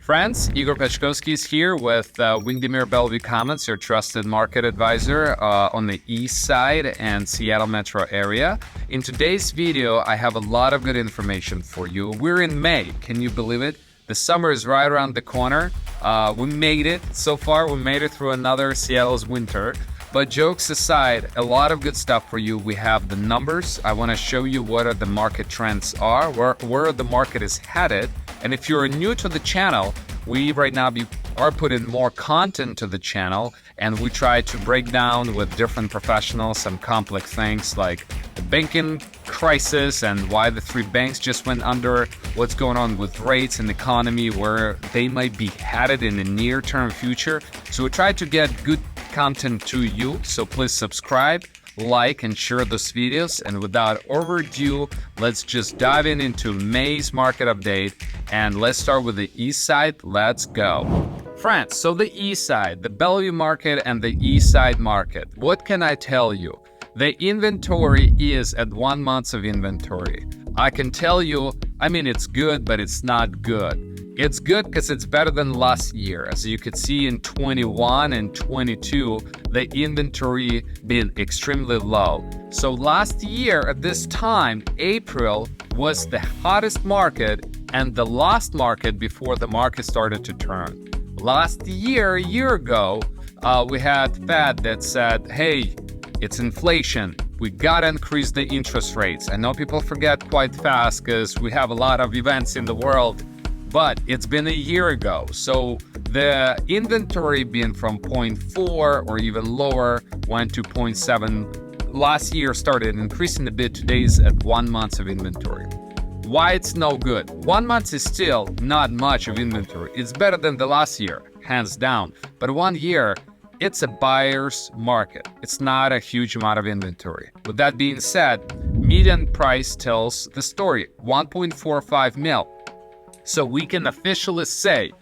Friends, Igor Pechkovsky is here with Windermere Bellevue Commons, your trusted market advisor on the east side and Seattle metro area. In today's video, I have a lot of good information for you. We're in May. Can you believe it? The summer is right around the corner. We made it so far. We made it through another Seattle's winter. But jokes aside, a lot of good stuff for you. We have the numbers. I want to show you what are the market trends are, where the market is headed. And if you're new to the channel, we right now are putting more content to the channel, and we try to break down with different professionals some complex things like the banking crisis and why the three banks just went under, what's going on with rates and the economy, where they might be headed in the near-term future. So we try to get good content to you, so please subscribe, like, and share those videos. And without overdue, let's just dive into May's market update, and let's start with the east side. Let's go. Friends, so the east side, the Bellevue market and the east side market, what can I tell you? The inventory is at 1 month of inventory. I can tell you, it's good, but it's not good. It's good because it's better than last year. As you could see in 21 and 22, the inventory been extremely low. So last year at this time, April was the hottest market and the last market before the market started to turn. Last year, a year ago, we had Fed that said, hey, it's inflation. We gotta increase the interest rates. I know people forget quite fast because we have a lot of events in the world, but it's been a year ago. So the inventory being from 0.4 or even lower went to 0.7. Last year started increasing a bit. Today's at 1 month of inventory. Why it's no good? 1 month is still not much of inventory. It's better than the last year, hands down. But 1 year, it's a buyer's market. It's not a huge amount of inventory. With that being said, median price tells the story, 1.45 mil. So we can officially say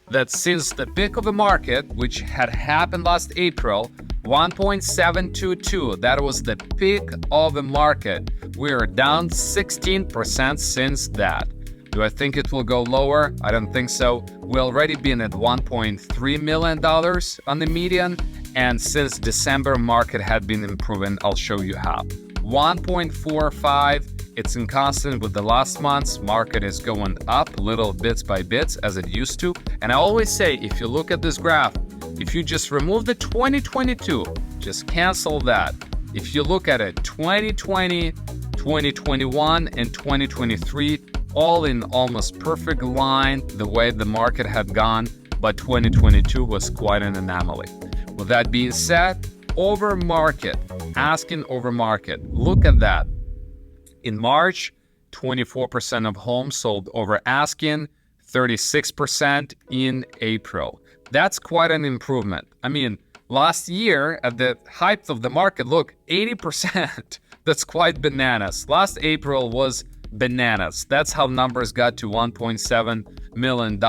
that since the peak of the market, which had happened last April, 1.722, that was the peak of the market. We're down 16% since that. Do I think it will go lower? I don't think so. We already been at $1.3 million on the median, and since December, market had been improving. I'll show you how. 1.45, it's in constant with the last month's. Market is going up little bits by bits as it used to. And I always say, if you look at this graph, if you just remove the 2022, just cancel that. If you look at it, 2020, 2021, and 2023, all in almost perfect line the way the market had gone, but 2022 was quite an anomaly. With that being said, over market, asking over market, look at that. In March, 24% of homes sold over asking, 36% in April. That's quite an improvement. Last year at the height of the market, look, 80%. That's quite bananas. Last April was bananas. That's how numbers got to $1.7 million.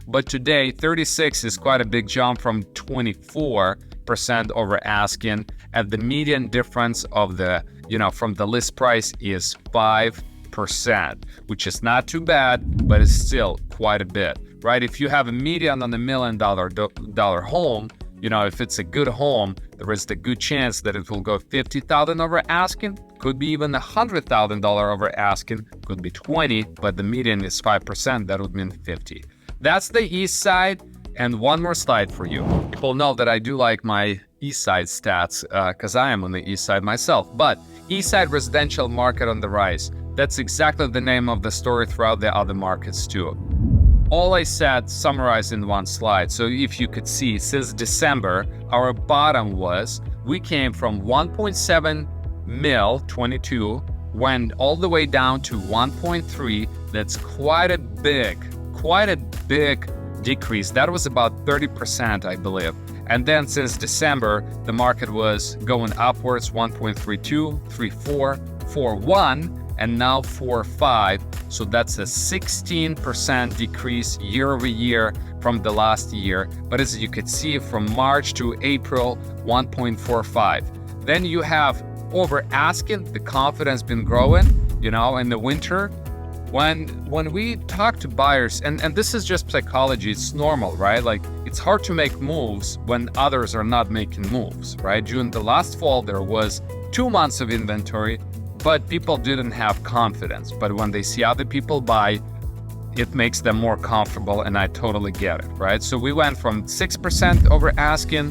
But today, 36 is quite a big jump from 24% over asking. At the median difference of the, from the list price is 5%, which is not too bad, but it's still quite a bit, right? If you have a median on $1 million home, if it's a good home, there is the good chance that it will go $50,000 over asking, could be even $100,000 over asking, could be 20, but the median is 5%, that would mean 50. That's the east side. And one more slide for you. People know that I do like my east side stats because I am on the east side myself, but east side residential market on the rise. That's exactly the name of the story throughout the other markets too. All I said summarized in one slide. So if you could see, since December, our bottom was, we came from 1.7 mil, 22, went all the way down to 1.3. That's quite a big decrease. That was about 30%, I believe. And then since December, the market was going upwards, 1.32, 34, 41, and now 4.5. So that's a 16% decrease year over year from the last year. But as you could see, from March to April, 1.45. Then you have over asking, the confidence been growing, in the winter. When we talk to buyers, and this is just psychology, it's normal, right? Like, it's hard to make moves when others are not making moves, right? During the last fall, there was 2 months of inventory, but people didn't have confidence. But when they see other people buy, it makes them more comfortable, and I totally get it, right? So we went from 6% over asking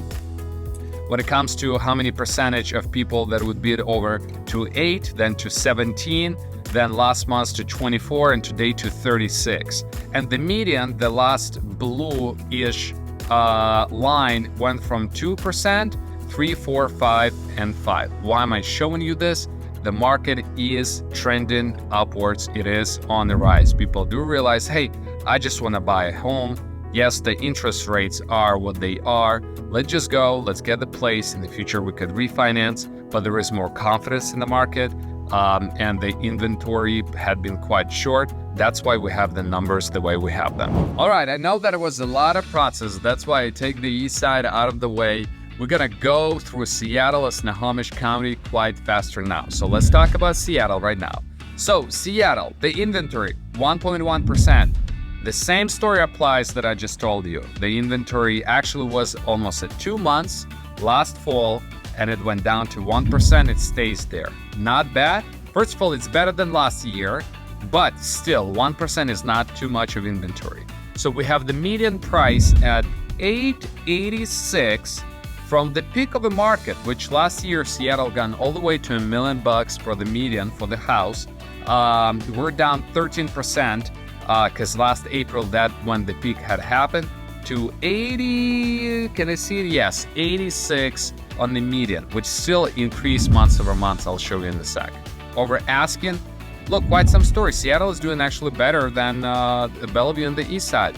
when it comes to how many percentage of people that would bid over, to 8, then to 17, then last month to 24, and today to 36. And the median, the last blue-ish line, went from 2%, 3, 4, 5, and 5. Why am I showing you this? The market is trending upwards. It is on the rise. People do realize, hey, I just want to buy a home. Yes, the interest rates are what they are. Let's just go, let's get the place. In the future, we could refinance, but there is more confidence in the market. And the inventory had been quite short. That's why we have the numbers the way we have them. All right, I know that it was a lot of process. That's why I take the east side out of the way. We're gonna go through Seattle and Snohomish County quite faster now. So let's talk about Seattle right now. So Seattle, the inventory, 1.1%. The same story applies that I just told you. The inventory actually was almost at 2 months last fall, and it went down to 1%. It stays there. Not bad. First of all, it's better than last year, but still 1% is not too much of inventory. So we have the median price at $886 from the peak of the market, which last year Seattle gone all the way to $1 million for the median for the house. We're down 13% because last April, that when the peak had happened, to 80, can I see it? Yes, 86 on the median, which still increased months over months. I'll show you in a sec. Over asking, look, quite some story. Seattle is doing actually better than Bellevue on the east side.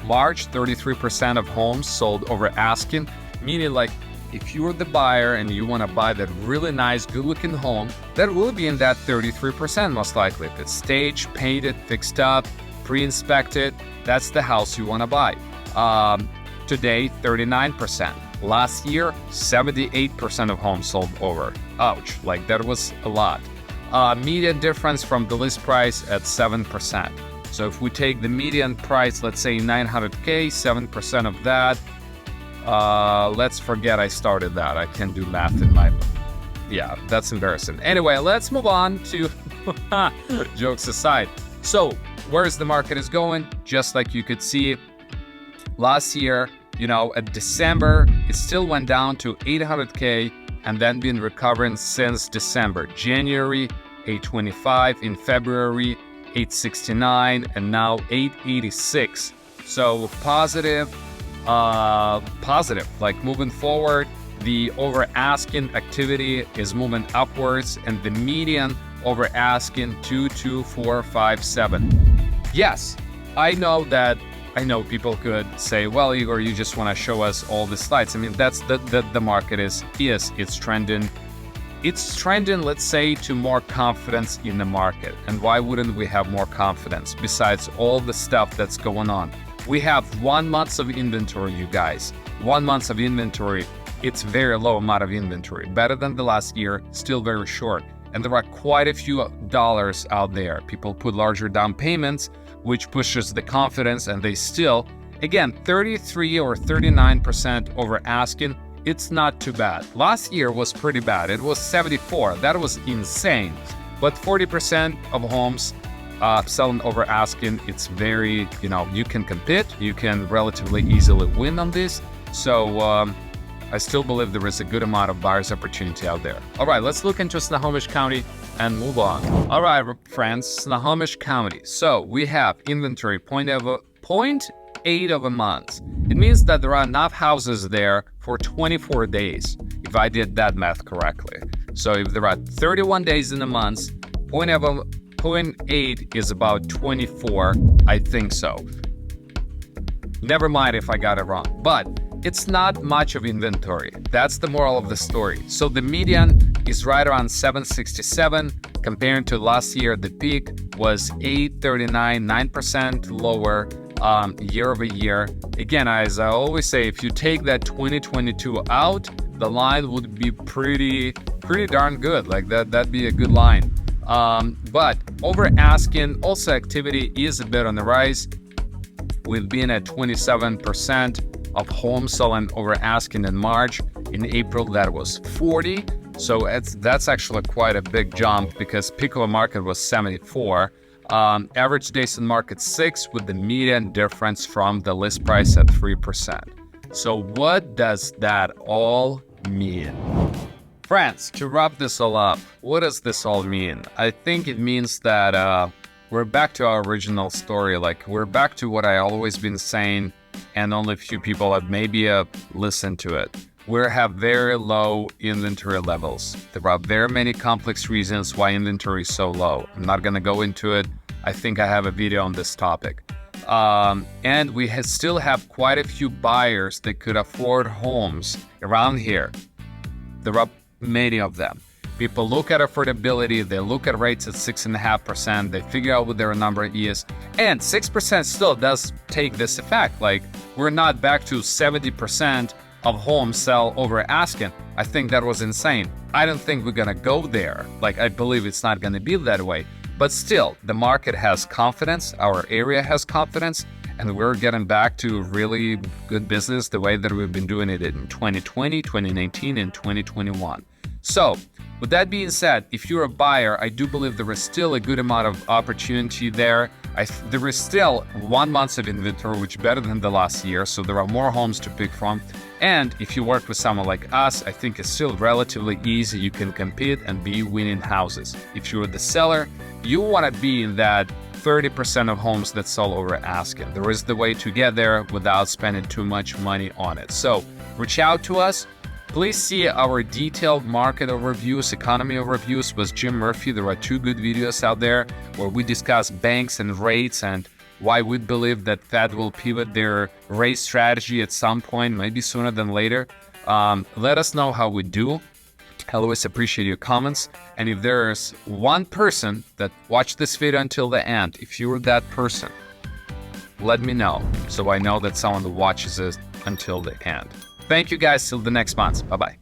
March, 33% of homes sold over asking, meaning like if you're the buyer and you want to buy that really nice, good-looking home, that will be in that 33% most likely. If it's staged, painted, fixed up, pre-inspected, that's the house you want to buy. Today, 39%. Last year, 78% of homes sold over. Ouch, like that was a lot. Median difference from the list price at 7%. So if we take the median price, let's say 900K, 7% of that, let's forget I started that. I can't do math in my, yeah, that's embarrassing. Anyway, let's move on to jokes aside. So where's the market is going? Just like you could see last year, you know, at December, it still went down to 800K and then been recovering since December. January, 825, in February, 869, and now 886. So positive, like moving forward, the over asking activity is moving upwards, and the median over asking 22457. Yes, I know people could say, well, Igor, you just want to show us all the slides. I mean, that's the market is it's trending. It's trending, let's say, to more confidence in the market. And why wouldn't we have more confidence besides all the stuff that's going on? We have 1 month of inventory, you guys. 1 month of inventory. It's very low amount of inventory. Better than the last year, still very short. And there are quite a few dollars out there. People put larger down payments, which pushes the confidence, and they still, again, 33 or 39% over asking. It's not too bad. Last year was pretty bad. It was 74. That was insane. But 40% of homes selling over asking, it's very, you know, you can compete. You can relatively easily win on this. So I still believe there is a good amount of buyer's opportunity out there. All right, let's look into Snohomish County and move on. All right, friends, Snohomish County. So we have inventory 0.8 of a month. It means that there are enough houses there for 24 days, if I did that math correctly. So if there are 31 days in a month, 0.8 is about 24, I think so. Never mind if I got it wrong, but it's not much of inventory. That's the moral of the story. So the median is right around 767. Compared to last year, the peak was 839, 9% lower year over year. Again, as I always say, if you take that 2022 out, the line would be pretty darn good. Like that'd be a good line. But over asking, also activity is a bit on the rise. We've been at 27% of homes selling over asking in March. In April, that was 40. So that's actually quite a big jump because peak of the market was 74. Average days in market 6 with the median difference from the list price at 3%. So what does that all mean? Friends, to wrap this all up, what does this all mean? I think it means that we're back to our original story. Like, we're back to what I always been saying, and only a few people have maybe listened to it. We have very low inventory levels. There are very many complex reasons why inventory is so low. I'm not going to go into it. I think I have a video on this topic. And we still have quite a few buyers that could afford homes around here. There are many of them. People look at affordability, they look at rates at 6.5%, they figure out what their number is, and 6% still does take this effect. Like, we're not back to 70% of homes sell over asking. I think that was insane. I don't think we're gonna go there. Like, I believe it's not gonna be that way. But still, the market has confidence, our area has confidence, and we're getting back to really good business the way that we've been doing it in 2020, 2019, and 2021. So, with that being said, if you're a buyer, I do believe there is still a good amount of opportunity there. There is still 1 month of inventory, which is better than the last year, so there are more homes to pick from. And if you work with someone like us, I think it's still relatively easy. You can compete and be winning houses. If you're the seller, you want to be in that 30% of homes that sell over asking. There is the way to get there without spending too much money on it. So reach out to us. Please see our detailed market overviews, economy overviews with Jim Murphy. There are 2 good videos out there where we discuss banks and rates and why we believe that Fed will pivot their rate strategy at some point, maybe sooner than later. Let us know how we do. I always appreciate your comments. And if there's one person that watched this video until the end, if you're that person, let me know so I know that someone watches it until the end. Thank you guys. Till the next month. Bye-bye.